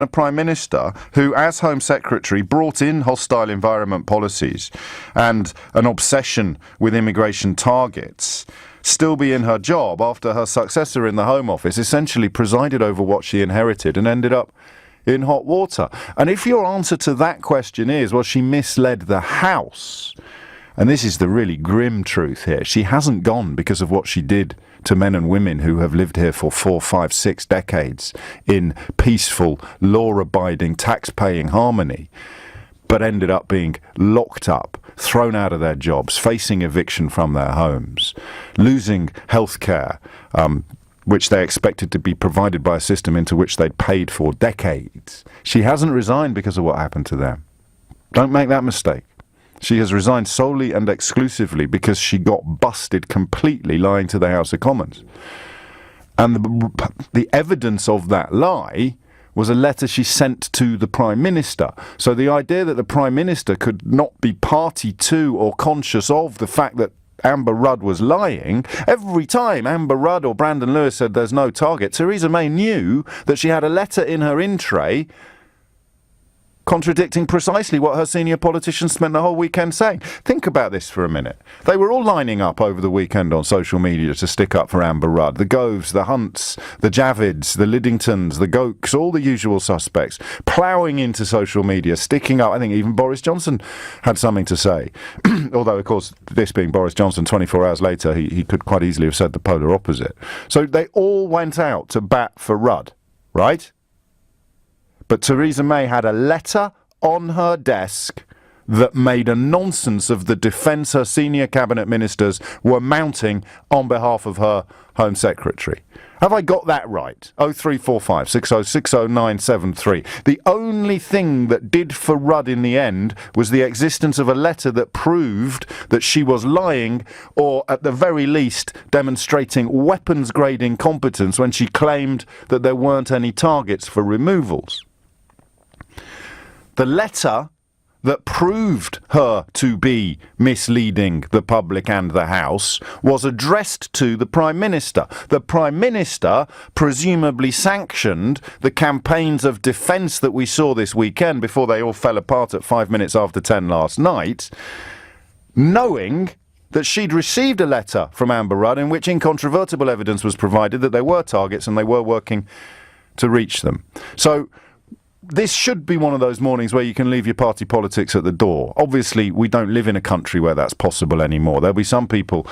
a Prime Minister who, as Home Secretary, brought in hostile environment policies and an obsession with immigration targets, still be in her job after her successor in the Home Office essentially presided over what she inherited and ended up in hot water? And if your answer to that question is, well, she misled the House, and this is the really grim truth here, she hasn't gone because of what she did to men and women who have lived here for 4, 5, 6 decades in peaceful, law-abiding, tax-paying harmony, but ended up being locked up, thrown out of their jobs, facing eviction from their homes, losing health care, which they expected to be provided by a system into which they'd paid for decades. She hasn't resigned because of what happened to them. Don't make that mistake. She has resigned solely and exclusively because she got busted completely lying to the House of Commons. And the evidence of that lie was a letter she sent to the Prime Minister. So the idea that the Prime Minister could not be party to or conscious of the fact that Amber Rudd was lying, every time Amber Rudd or Brandon Lewis said there's no target, Theresa May knew that she had a letter in her in tray contradicting precisely what her senior politicians spent the whole weekend saying. Think about this for a minute. They were all lining up over the weekend on social media to stick up for Amber Rudd. The Goves, the Hunts, the Javids, the Liddingtons, the Gokes, all the usual suspects, ploughing into social media, sticking up. I think even Boris Johnson had something to say. Although, of course, this being Boris Johnson, 24 hours later, he could quite easily have said the polar opposite. So they all went out to bat for Rudd, right? But Theresa May had a letter on her desk that made a nonsense of the defence her senior cabinet ministers were mounting on behalf of her Home Secretary. Have I got that right? 0345 6060973. The only thing that did for Rudd in the end was the existence of a letter that proved that she was lying, or at the very least demonstrating weapons-grade incompetence when she claimed that there weren't any targets for removals. The letter that proved her to be misleading the public and the House was addressed to the Prime Minister. The Prime Minister presumably sanctioned the campaigns of defence that we saw this weekend before they all fell apart at 5 minutes after 10 last night, knowing that she'd received a letter from Amber Rudd in which incontrovertible evidence was provided that there were targets and they were working to reach them. So this should be one of those mornings where you can leave your party politics at the door. Obviously, we don't live in a country where that's possible anymore. There'll be some people